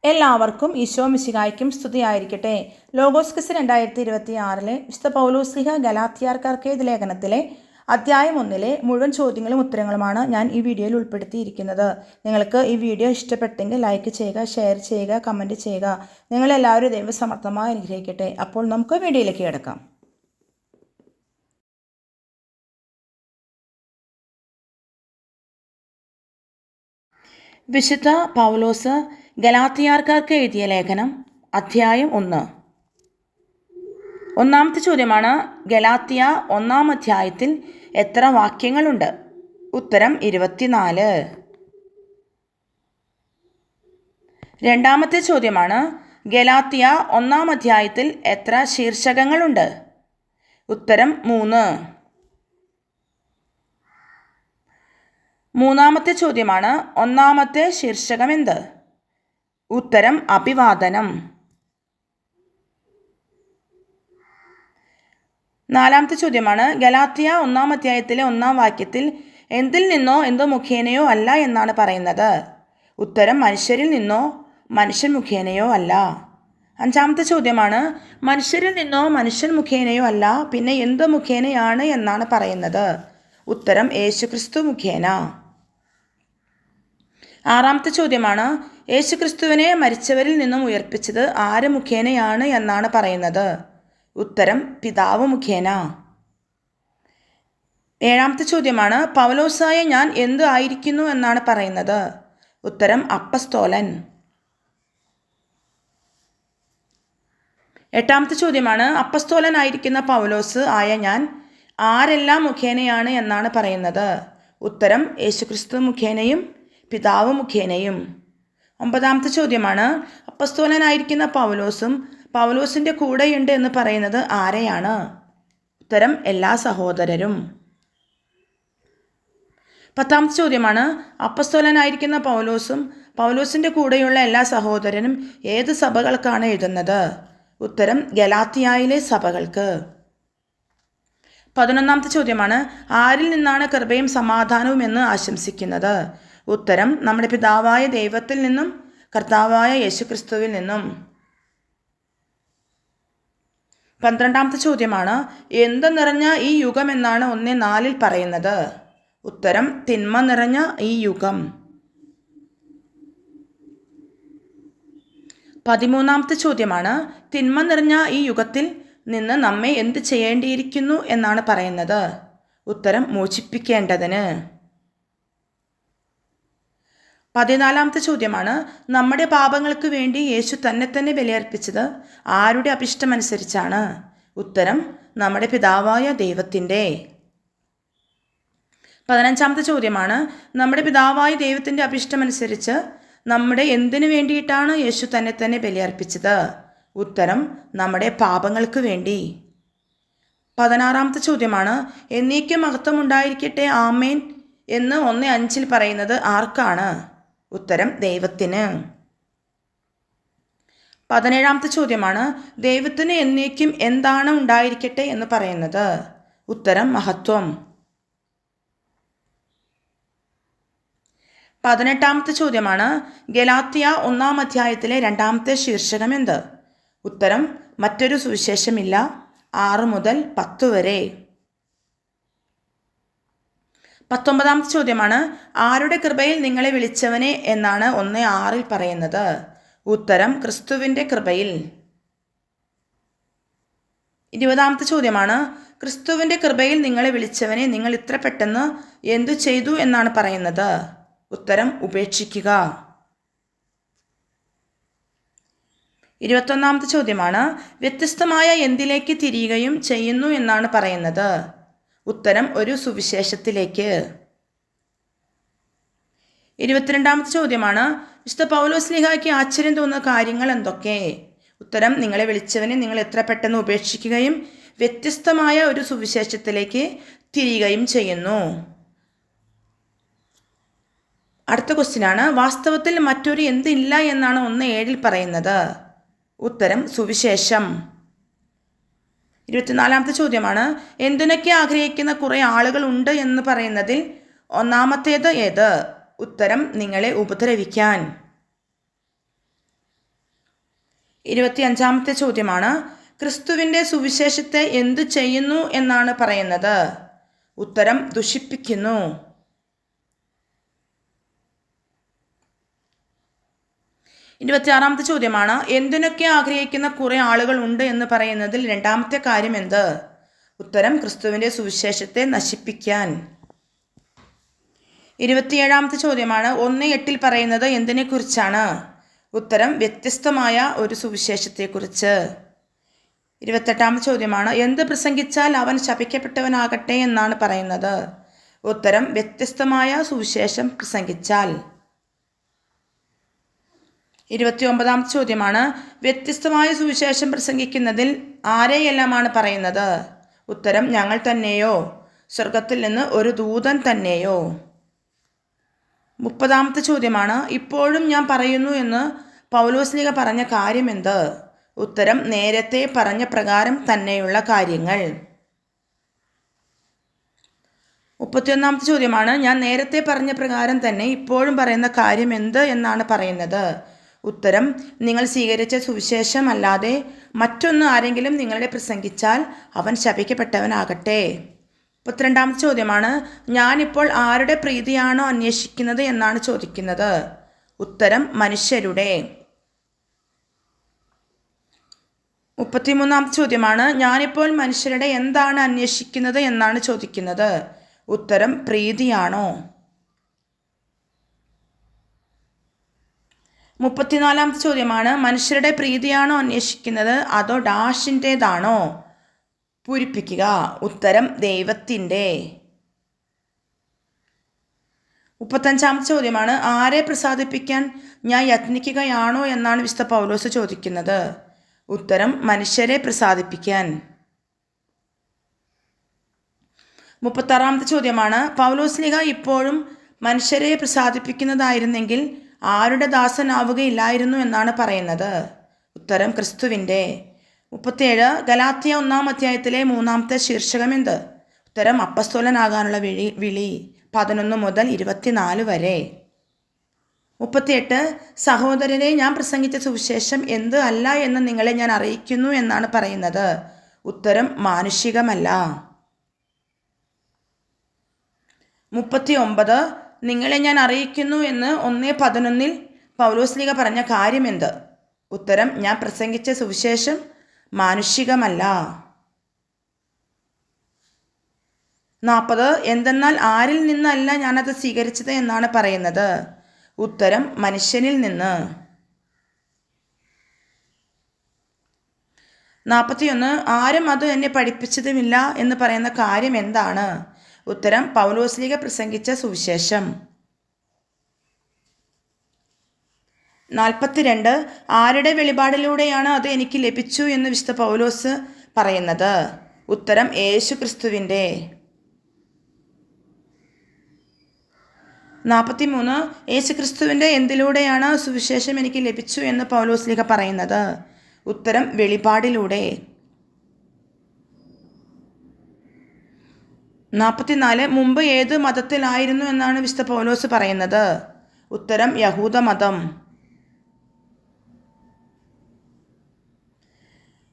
എല്ലാവർക്കും ഈശോ മിശിഹായ്ക്കും സ്തുതിയായിരിക്കട്ടെ. Logos quiz 2026 വിശുദ്ധ പൗലോസ്ലീഹ ഗലാത്യർക്കാർക്ക് എഴുതിയ ലേഖനത്തിലെ അധ്യായം 1 മുഴുവൻ ചോദ്യങ്ങളും ഉത്തരങ്ങളുമാണ് ഞാൻ ഈ വീഡിയോയിൽ ഉൾപ്പെടുത്തിയിരിക്കുന്നത്. നിങ്ങൾക്ക് ഈ വീഡിയോ ഇഷ്ടപ്പെട്ടെങ്കിൽ ലൈക്ക് ചെയ്യുക, ഷെയർ ചെയ്യുക, കമൻറ്റ് ചെയ്യുക. നിങ്ങളെല്ലാവരും ദൈവസമർത്ഥമായി അനുഗ്രഹിക്കട്ടെ. അപ്പോൾ നമുക്ക് വീഡിയോയിലേക്ക് കിടക്കാം. വിശുദ്ധ പൗലോസ് ഗലാത്യർക്കാർക്ക് എഴുതിയ ലേഖനം അധ്യായം 1. ഒന്നാമത്തെ ചോദ്യമാണ്, ഗലാത്യ 1-ാം അധ്യായത്തിൽ എത്ര വാക്യങ്ങളുണ്ട്? ഉത്തരം 24. രണ്ടാമത്തെ ചോദ്യമാണ്, ഗലാത്യ 1-ാം അധ്യായത്തിൽ എത്ര ശീർഷകങ്ങളുണ്ട്? ഉത്തരം 3. മൂന്നാമത്തെ ചോദ്യമാണ്, ഒന്നാമത്തെ ശീർഷകം എന്ത്? ഉത്തരം അഭിവാദനം. നാലാമത്തെ ചോദ്യമാണ്, ഗലാത്യ 1-ാം അധ്യായത്തിലെ 1-ാം വാക്യത്തിൽ എന്തിൽ നിന്നോ എന്തോ മുഖേനയോ അല്ല എന്നാണ് പറയുന്നത്. ഉത്തരം മനുഷ്യരിൽ നിന്നോ മനുഷ്യൻ മുഖേനയോ അല്ല. അഞ്ചാമത്തെ ചോദ്യമാണ്, മനുഷ്യരിൽ നിന്നോ മനുഷ്യൻ മുഖേനയോ അല്ല, പിന്നെ എന്ത് മുഖേനയാണ് എന്നാണ് പറയുന്നത്. ഉത്തരം യേശുക്രിസ്തു മുഖേന. ആറാമത്തെ ചോദ്യമാണ്, യേശുക്രിസ്തുവിനെ മരിച്ചവരിൽ നിന്നും ഉയർപ്പിച്ചത് ആര് മുഖേനയാണ് എന്നാണ് പറയുന്നത്. ഉത്തരം പിതാവ് മുഖേന. ഏഴാമത്തെ ചോദ്യമാണ്, പൗലോസായ ഞാൻ എന്ത് ആയിരിക്കുന്നു എന്നാണ് പറയുന്നത്. ഉത്തരം അപ്പസ്തോലൻ. എട്ടാമത്തെ ചോദ്യമാണ്, അപ്പസ്തോലനായിരിക്കുന്ന പൗലോസ് ആയ ഞാൻ ആരെല്ലാം മുഖേനയാണ് എന്നാണ് പറയുന്നത്. ഉത്തരം യേശുക്രിസ്തു മുഖേനയും പിതാവ് മുഖേനയും. ഒമ്പതാമത്തെ ചോദ്യമാണ്, അപ്പസ്തോലനായിരിക്കുന്ന പൗലോസും പൗലോസിൻ്റെ കൂടെയുണ്ട് എന്ന് പറയുന്നത് ആരെയാണ്. ഉത്തരം എല്ലാ സഹോദരരും. പത്താമത്തെ ചോദ്യമാണ്, അപ്പസ്തോലനായിരിക്കുന്ന പൗലോസും പൗലോസിൻ്റെ കൂടെയുള്ള എല്ലാ സഹോദരനും ഏത് സഭകൾക്കാണ് എഴുതുന്നത്. ഉത്തരം ഗലാത്യയിലെ സഭകൾക്ക്. 11ാമത്തെ ചോദ്യമാണ്, ആരിൽ നിന്നാണ് കൃപയും സമാധാനവും എന്ന് ആശംസിക്കുന്നത്. ഉത്തരം നമ്മുടെ പിതാവായ ദൈവത്തിൽ നിന്നും കർത്താവായ യേശുക്രിസ്തുവിൽ നിന്നും. 12ാമത്തെ ചോദ്യമാണ്, എന്ത് നിറഞ്ഞ ഈ യുഗം എന്നാണ് 1:4 പറയുന്നത്. ഉത്തരം തിന്മ നിറഞ്ഞ ഈ യുഗം. 13ാമത്തെ ചോദ്യമാണ്, തിന്മ നിറഞ്ഞ ഈ യുഗത്തിൽ നിന്ന് നമ്മെ എന്ത് ചെയ്യേണ്ടിയിരിക്കുന്നു എന്നാണ് പറയുന്നത്. ഉത്തരം മോചിപ്പിക്കേണ്ടതിന്. 14ാമത്തെ ചോദ്യമാണ്, നമ്മുടെ പാപങ്ങൾക്ക് വേണ്ടി യേശു തന്നെ ബലിയർപ്പിച്ചത് ആരുടെ അഭിഷ്ടമനുസരിച്ചാണ്. ഉത്തരം നമ്മുടെ പിതാവായ ദൈവത്തിൻ്റെ. 15ാമത്തെ ചോദ്യമാണ്, നമ്മുടെ പിതാവായ ദൈവത്തിൻ്റെ അഭിഷ്ടമനുസരിച്ച് നമ്മുടെ എന്തിനു വേണ്ടിയിട്ടാണ് യേശു തന്നെ ബലിയർപ്പിച്ചത്. ഉത്തരം നമ്മുടെ പാപങ്ങൾക്ക് വേണ്ടി. 16ാമത്തെ ചോദ്യമാണ്, എന്നേക്കും മഹത്വം ഉണ്ടായിരിക്കട്ടെ ആമേൻ എന്ന് 1:5 പറയുന്നത് ആർക്കാണ്. ഉത്തരം ദൈവത്തിന്. 17ാമത്തെ ചോദ്യമാണ്, ദൈവത്തിന് എന്നേക്കും എന്താണ് ഉണ്ടായിരിക്കട്ടെ എന്ന് പറയുന്നത്. ഉത്തരം മഹത്വം. 18ാമത്തെ ചോദ്യമാണ്, ഗലാത്യ 1-ാം അധ്യായത്തിലെ 2-ാമത്തെ ശീർഷകം എന്ത്. ഉത്തരം മറ്റൊരു സുവിശേഷമില്ല. 6 മുതൽ 10 വരെ. 19ാമത്തെ ചോദ്യമാണ്, ആരുടെ കൃപയിൽ നിങ്ങളെ വിളിച്ചവനെ എന്നാണ് 1:6 പറയുന്നത്. ഉത്തരം ക്രിസ്തുവിൻ്റെ കൃപയിൽ. 20ാമത്തെ ചോദ്യമാണ്, ക്രിസ്തുവിൻ്റെ കൃപയിൽ നിങ്ങളെ വിളിച്ചവനെ നിങ്ങൾ ഇത്ര പെട്ടെന്ന് എന്തു ചെയ്തു എന്നാണ് പറയുന്നത്. ഉത്തരം ഉപേക്ഷിക്കുക. 21ാമത്തെ ചോദ്യമാണ്, വ്യത്യസ്തമായ എന്തിലേക്ക് തിരിയുകയും ചെയ്യുന്നു എന്നാണ് പറയുന്നത്. ഉത്തരം ഒരു സുവിശേഷത്തിലേക്ക്. 22ാമത്തെ ചോദ്യമാണ്, വിശുദ്ധ പൗലോസ്ലീഹായ്ക്ക് ആശ്ചര്യം തോന്നുന്ന കാര്യങ്ങൾ എന്തൊക്കെ. ഉത്തരം നിങ്ങളെ വിളിച്ചവനെ നിങ്ങൾ എത്ര പെട്ടെന്ന് ഉപേക്ഷിക്കുകയും വ്യത്യസ്തമായ ഒരു സുവിശേഷത്തിലേക്ക് തിരിയുകയും ചെയ്യുന്നു. അടുത്ത ക്വസ്റ്റ്യനാണ്, വാസ്തവത്തിൽ മറ്റൊരു എന്തില്ല എന്നാണ് 1:7 പറയുന്നത്. ഉത്തരം സുവിശേഷം. 24ാമത്തെ ചോദ്യമാണ്, എന്തിനൊക്കെ ആഗ്രഹിക്കുന്ന കുറേ ആളുകൾ ഉണ്ട് എന്ന് പറയുന്നതിൽ ഒന്നാമത്തേത് ഏത്. ഉത്തരം നിങ്ങളെ ഉപദ്രവിക്കാൻ. 25-ാമത്തെ ചോദ്യമാണ്, ക്രിസ്തുവിൻ്റെ സുവിശേഷത്തെ എന്തു ചെയ്യുന്നു എന്നാണ് പറയുന്നത്? ഉത്തരം ദുഷിപ്പിക്കുന്നു. 26-ാമത്തെ ചോദ്യമാണ്, എന്തിനൊക്കെ ആഗ്രഹിക്കുന്ന കുറേ ആളുകൾ ഉണ്ട് എന്ന് പറയുന്നതിൽ രണ്ടാമത്തെ കാര്യം എന്ത്? ഉത്തരം ക്രിസ്തുവിൻ്റെ സുവിശേഷത്തെ നശിപ്പിക്കാൻ. 27-ാമത്തെ ചോദ്യമാണ്, 1:8 പറയുന്നത് എന്തിനെക്കുറിച്ചാണ്? ഉത്തരം വ്യത്യസ്തമായ ഒരു സുവിശേഷത്തെക്കുറിച്ച്. 28-ാമത്തെ ചോദ്യമാണ്, എന്ത് പ്രസംഗിച്ചാൽ അവൻ ശപിക്കപ്പെട്ടവനാകട്ടെ എന്നാണ് പറയുന്നത്? ഉത്തരം വ്യത്യസ്തമായ സുവിശേഷം പ്രസംഗിച്ചാൽ. 29-ാമത്തെ ചോദ്യമാണ്, വ്യത്യസ്തമായ സുവിശേഷം പ്രസംഗിക്കുന്നതിൽ ആരെയെല്ലാമാണ് പറയുന്നത്? ഉത്തരം ഞങ്ങൾ തന്നെയോ സ്വർഗത്തിൽ നിന്ന് ഒരു ദൂതൻ തന്നെയോ. 30-ാമത്തെ ചോദ്യമാണ്, ഇപ്പോഴും ഞാൻ പറയുന്നു എന്ന് പൗലോസ്ലീഹ പറഞ്ഞ കാര്യമെന്ത്? ഉത്തരം നേരത്തെ പറഞ്ഞ പ്രകാരം തന്നെയുള്ള കാര്യങ്ങൾ. 31-ാമത്തെ ചോദ്യമാണ്, ഞാൻ നേരത്തെ പറഞ്ഞ പ്രകാരം തന്നെ ഇപ്പോഴും പറയുന്ന കാര്യം എന്ത് എന്നാണ് പറയുന്നത്? ഉത്തരം നിങ്ങൾ സ്വീകരിച്ച സുവിശേഷം അല്ലാതെ മറ്റൊന്ന് ആരെങ്കിലും നിങ്ങളെ പ്രസംഗിച്ചാൽ അവൻ ശപിക്കപ്പെട്ടവനാകട്ടെ. 32-ാമത്തെ ചോദ്യമാണ്, ഞാനിപ്പോൾ ആരുടെ പ്രീതിയാണോ അന്വേഷിക്കുന്നത് എന്നാണ് ചോദിക്കുന്നത്? ഉത്തരം മനുഷ്യരുടെ. 33-ാമത്തെ ചോദ്യമാണ്, ഞാനിപ്പോൾ മനുഷ്യരുടെ എന്താണ് അന്വേഷിക്കുന്നത് എന്നാണ് ചോദിക്കുന്നത്? ഉത്തരം പ്രീതിയാണോ. 34-ാമത്തെ ചോദ്യമാണ്, മനുഷ്യരുടെ പ്രീതിയാണോ അന്വേഷിക്കുന്നത് അതോ ഡാഷിൻ്റേതാണോ പൂരിപ്പിക്കുക? ഉത്തരം ദൈവത്തിൻ്റെ. 35-ാമത്തെ ചോദ്യമാണ്, ആരെ പ്രസാദിപ്പിക്കാൻ ഞാൻ യത്നിക്കുകയാണോ എന്നാണ് വിശുദ്ധ പൗലോസ് ചോദിക്കുന്നത്? ഉത്തരം മനുഷ്യരെ പ്രസാദിപ്പിക്കാൻ. 36-ാമത്തെ ചോദ്യമാണ്, പൗലോസ്ലീഹ ഇപ്പോഴും മനുഷ്യരെ പ്രസാദിപ്പിക്കുന്നതായിരുന്നെങ്കിൽ ആരുടെ ദാസനാവുകയില്ലായിരുന്നു എന്നാണ് പറയുന്നത്? ഉത്തരം ക്രിസ്തുവിൻ്റെ. 37 ഗലാത്യ 1-ാം അധ്യായത്തിലെ 3-ാമത്തെ ശീർഷകം എന്ത്? ഉത്തരം അപ്പസ്തോലനാകാനുള്ള വിളി 11 മുതൽ 24 വരെ. 38 സഹോദരരെ, ഞാൻ പ്രസംഗിച്ച സുവിശേഷം എന്ത് അല്ല എന്ന് നിങ്ങളെ ഞാൻ അറിയിക്കുന്നു എന്നാണ് പറയുന്നത്? ഉത്തരം മാനുഷികമല്ല. 39 നിങ്ങളെ ഞാൻ അറിയിക്കുന്നു എന്ന് 1:11 പൗലോസ്ലീഹ പറഞ്ഞ കാര്യമെന്ത്? ഉത്തരം ഞാൻ പ്രസംഗിച്ച സുവിശേഷം മാനുഷികമല്ല. 40 എന്തെന്നാൽ ആരിൽ നിന്നല്ല ഞാനത് സ്വീകരിച്ചത് എന്നാണ് പറയുന്നത്? ഉത്തരം മനുഷ്യനിൽ നിന്ന്. 41 ആരും അത് എന്നെ പഠിപ്പിച്ചതുമില്ല എന്ന് പറയുന്ന കാര്യം എന്താണ്? ഉത്തരം പൗലോസ്ലീഹ പ്രസംഗിച്ച സുവിശേഷം. 42 ആരുടെ വെളിപാടിലൂടെയാണ് അത് എനിക്ക് ലഭിച്ചു എന്ന് വിശുദ്ധ പൗലോസ് പറയുന്നത്? ഉത്തരം യേശു ക്രിസ്തുവിൻ്റെ. 43 യേശു ക്രിസ്തുവിൻ്റെ എന്തിലൂടെയാണ് സുവിശേഷം എനിക്ക് ലഭിച്ചു എന്ന് പൗലോസ്ലീഹ പറയുന്നത്? ഉത്തരം വെളിപാടിലൂടെ. 44 മുമ്പ് ഏത് മതത്തിലായിരുന്നു എന്നാണ് വിശുദ്ധ പൗലോസ് പറയുന്നത്? ഉത്തരം യഹൂദമതം.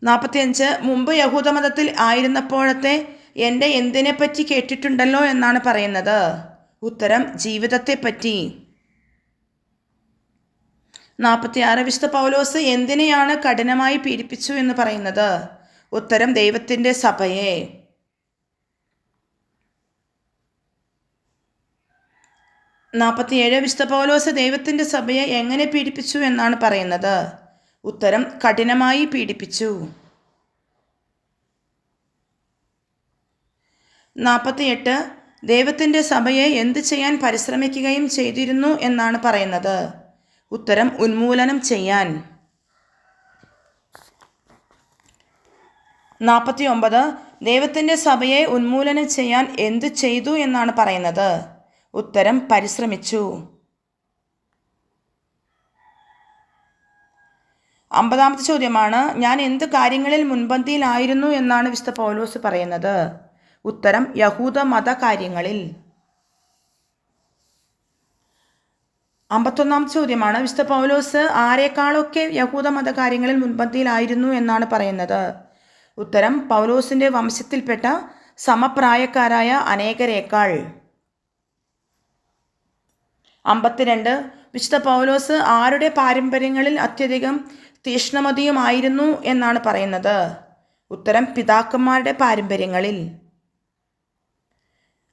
45 മുമ്പ് യഹൂദമതത്തിൽ ആയിരുന്നപ്പോഴത്തെ എൻ്റെ എന്തിനെപ്പറ്റി കേട്ടിട്ടുണ്ടല്ലോ എന്നാണ് പറയുന്നത്? ഉത്തരം ജീവിതത്തെപ്പറ്റി. 46 വിശുദ്ധ പൗലോസ് എന്തിനെയാണ് കഠിനമായി പീഡിപ്പിച്ചു എന്ന് പറയുന്നത്? ഉത്തരം ദൈവത്തിൻ്റെ സഭയെ. 47 വിശുദ്ധ പൗലോസ് ദൈവത്തിൻ്റെ സഭയെ എങ്ങനെ പീഡിപ്പിച്ചു എന്നാണ് പറയുന്നത്? ഉത്തരം കഠിനമായി പീഡിപ്പിച്ചു. 48 ദൈവത്തിൻ്റെ സഭയെ എന്ത് ചെയ്യാൻ പരിശ്രമിക്കുകയും ചെയ്തിരുന്നു എന്നാണ് പറയുന്നത്? ഉത്തരം ഉന്മൂലനം ചെയ്യാൻ. 49 ദൈവത്തിൻ്റെ സഭയെ ഉന്മൂലനം ചെയ്യാൻ എന്ത് ചെയ്തു എന്നാണ് പറയുന്നത്? ഉത്തരം പരിശ്രമിച്ചു. 50-ാമത്തെ ചോദ്യമാണ്, ഞാൻ എന്ത് കാര്യങ്ങളിൽ മുൻപന്തിയിലായിരുന്നു എന്നാണ് വിശുദ്ധ പൗലോസ് പറയുന്നത്? ഉത്തരം യഹൂദ മത കാര്യങ്ങളിൽ. 51 ചോദ്യമാണ്, വിശുദ്ധ പൗലോസ് ആരെക്കാളൊക്കെ യഹൂദ മതകാര്യങ്ങളിൽ മുൻപന്തിയിലായിരുന്നു എന്നാണ് പറയുന്നത്? ഉത്തരം, പൗലോസിൻ്റെ വംശത്തിൽപ്പെട്ട സമപ്രായക്കാരായ അനേകരേക്കാൾ. 52 വിശുദ്ധ പൗലോസ് ആരുടെ പാരമ്പര്യങ്ങളിൽ അത്യധികം തീക്ഷ്ണമതിയുമായിരുന്നു എന്നാണ് പറയുന്നത്? ഉത്തരം, പിതാക്കന്മാരുടെ പാരമ്പര്യങ്ങളിൽ.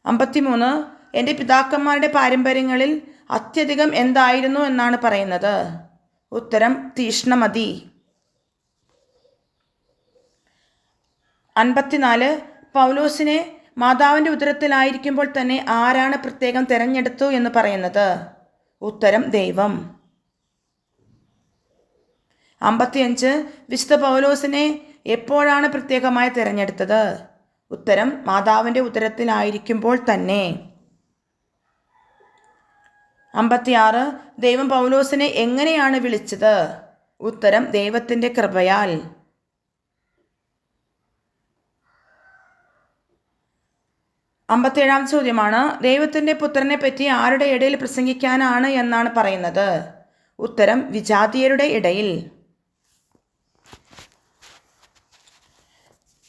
53 എൻ്റെ പിതാക്കന്മാരുടെ പാരമ്പര്യങ്ങളിൽ അത്യധികം എന്തായിരുന്നു എന്നാണ് പറയുന്നത്? ഉത്തരം, തീക്ഷ്ണമതി. 54 പൗലോസിനെ മാതാവിൻ്റെ ഉദരത്തിലായിരിക്കുമ്പോൾ തന്നെ ആരാണ് പ്രത്യേകം തിരഞ്ഞെടുത്തു എന്ന് പറയുന്നത്? ഉത്തരം, ദൈവം. 55 വിശുദ്ധ പൗലോസിനെ എപ്പോഴാണ് പ്രത്യേകമായി തിരഞ്ഞെടുത്തത്? ഉത്തരം, മാതാവിൻ്റെ ഉദരത്തിലായിരിക്കുമ്പോൾ തന്നെ. 56 ദൈവം പൗലോസിനെ എങ്ങനെയാണ് വിളിച്ചത്? ഉത്തരം, ദൈവത്തിൻ്റെ കൃപയാൽ. 57 ചോദ്യമാണ്, ദൈവത്തിൻ്റെ പുത്രനെ പറ്റി ആരുടെ ഇടയിൽ പ്രസംഗിക്കാനാണ് എന്നാണ് പറയുന്നത്? ഉത്തരം, വിജാതീയരുടെ ഇടയിൽ.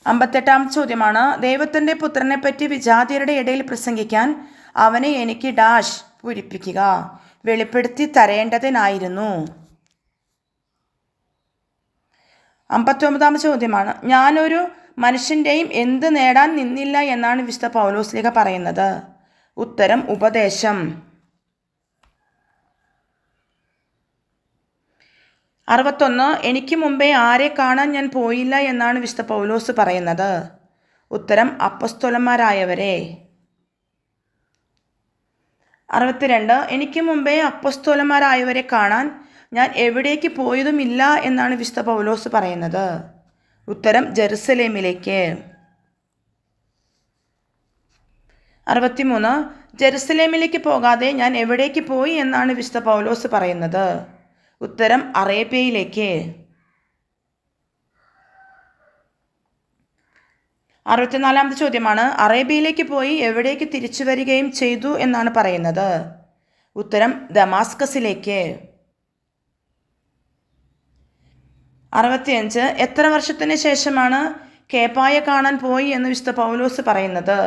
58 ചോദ്യമാണ്, ദൈവത്തിൻ്റെ പുത്രനെ പറ്റി വിജാതീയരുടെ ഇടയിൽ പ്രസംഗിക്കാൻ അവനെ എനിക്ക് ഡാഷ് പൂരിപ്പിക്കുക, വെളിപ്പെടുത്തി തരേണ്ടതിനായിരുന്നു. 59 ചോദ്യമാണ്, ഞാനൊരു മനുഷ്യൻ്റെയും എന്ത് നേടാൻ നിന്നില്ല എന്നാണ് വിശുദ്ധ പൗലോസ്ലീഹ പറയുന്നത്? ഉത്തരം, ഉപദേശം. 61 എനിക്ക് മുമ്പേ ആരെ കാണാൻ ഞാൻ പോയില്ല എന്നാണ് വിശുദ്ധ പൗലോസ് പറയുന്നത്? ഉത്തരം, അപ്പസ്തോലന്മാരായവരെ. 62 എനിക്ക് മുമ്പേ അപ്പസ്തോലന്മാരായവരെ കാണാൻ ഞാൻ എവിടേക്ക് പോയതുമില്ല എന്നാണ് വിശുദ്ധ പൗലോസ് പറയുന്നത്? ഉത്തരം, ജെറുസലേമിലേക്ക്. 63 ജെറുസലേമിലേക്ക് പോകാതെ ഞാൻ എവിടേക്ക് പോയി എന്നാണ് വിശുദ്ധ പൗലോസ് പറയുന്നത്? ഉത്തരം, അറേബ്യയിലേക്ക്. 64 ചോദ്യമാണ്, അറേബ്യയിലേക്ക് പോയി എവിടേക്ക് തിരിച്ചു വരികയും ചെയ്തു എന്നാണ് പറയുന്നത്? ഉത്തരം, ദമാസ്കസിലേക്ക്. 65 എത്ര വർഷത്തിന് ശേഷമാണ് കേപ്പായെ കാണാൻ പോയി എന്ന് വിശുദ്ധ പൗലോസ് പറയുന്നത്?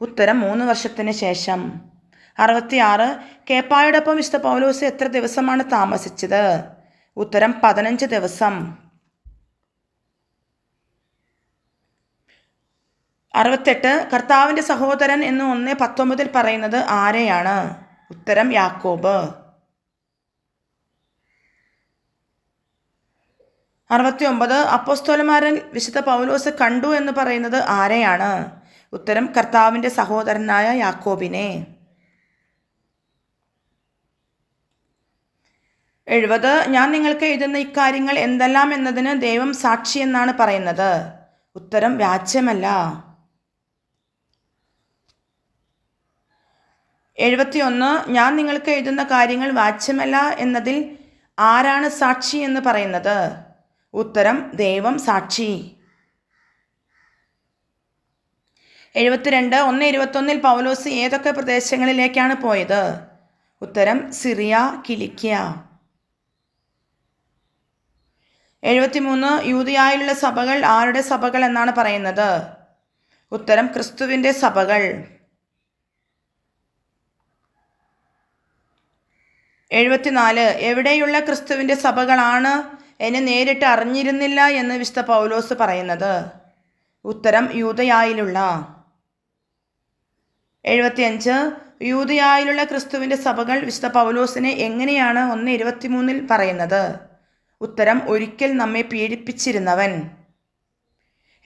ഉത്തരം, 3 വർഷത്തിന് ശേഷം. 66 കേപ്പായോടൊപ്പം വിശുദ്ധ പൗലോസ് എത്ര ദിവസമാണ് താമസിച്ചത്? ഉത്തരം, 15 ദിവസം. 68 കർത്താവിൻ്റെ സഹോദരൻ എന്ന് 1:19 പറയുന്നത് ആരെയാണ്? ഉത്തരം, യാക്കോബ്. 69 അപ്പോസ്തലന്മാരിൽ വിശുദ്ധ പൗലോസ് കണ്ടു എന്ന് പറയുന്നത് ആരെയാണ്? ഉത്തരം, കർത്താവിൻ്റെ സഹോദരനായ യാക്കോബിനെ. 70 ഞാൻ നിങ്ങൾക്ക് എഴുതുന്ന ഇക്കാര്യങ്ങൾ എന്തെല്ലാം എന്നതിന് ദൈവം സാക്ഷി എന്നാണ് പറയുന്നത്? ഉത്തരം, വ്യാജ്യമല്ല. 71 ഞാൻ നിങ്ങൾക്ക് എഴുതുന്ന കാര്യങ്ങൾ വ്യാജ്യമല്ല എന്നതിൽ ആരാണ് സാക്ഷി എന്ന് പറയുന്നത്? ഉത്തരം, ദൈവം സാക്ഷി. 72 1:21 പൗലോസ് ഏതൊക്കെ പ്രദേശങ്ങളിലേക്കാണ് പോയത്? ഉത്തരം, സിറിയ, കിലിക്യ. 73 യൂദയായിലുള്ള സഭകൾ ആരുടെ സഭകൾ എന്നാണ് പറയുന്നത്? ഉത്തരം, ക്രിസ്തുവിൻ്റെ സഭകൾ. 74 എവിടെയുള്ള ക്രിസ്തുവിൻ്റെ സഭകളാണ് എന്നെ നേരിട്ട് അറിഞ്ഞിരുന്നില്ല എന്ന് വിശുദ്ധ പൗലോസ് പറയുന്നത്? ഉത്തരം, യൂദയായിലുള്ള. 75 യൂദയായിലുള്ള ക്രിസ്തുവിൻ്റെ സഭകൾ വിശുദ്ധ പൗലോസിനെ എങ്ങനെയാണ് 1:23 പറയുന്നത്? ഉത്തരം, ഒരിക്കൽ നമ്മെ പീഡിപ്പിച്ചിരുന്നവൻ.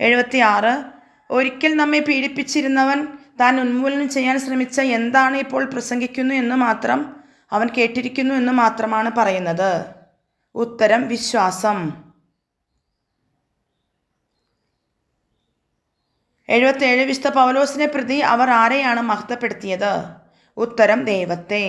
76 ഒരിക്കൽ നമ്മെ പീഡിപ്പിച്ചിരുന്നവൻ താൻ ഉന്മൂലനം ചെയ്യാൻ ശ്രമിച്ച എന്താണ് ഇപ്പോൾ പ്രസംഗിക്കുന്നു എന്ന് മാത്രം അവൻ കേട്ടിരിക്കുന്നു എന്ന് മാത്രമാണ് പറയുന്നത്? ഉത്തരം, വിശ്വാസം. 77 വിശുദ്ധ പൗലോസിനെ പ്രതി അവർ ആരെയാണ് മഹത്വപ്പെടുത്തിയത്? ഉത്തരം, ദൈവത്തെ.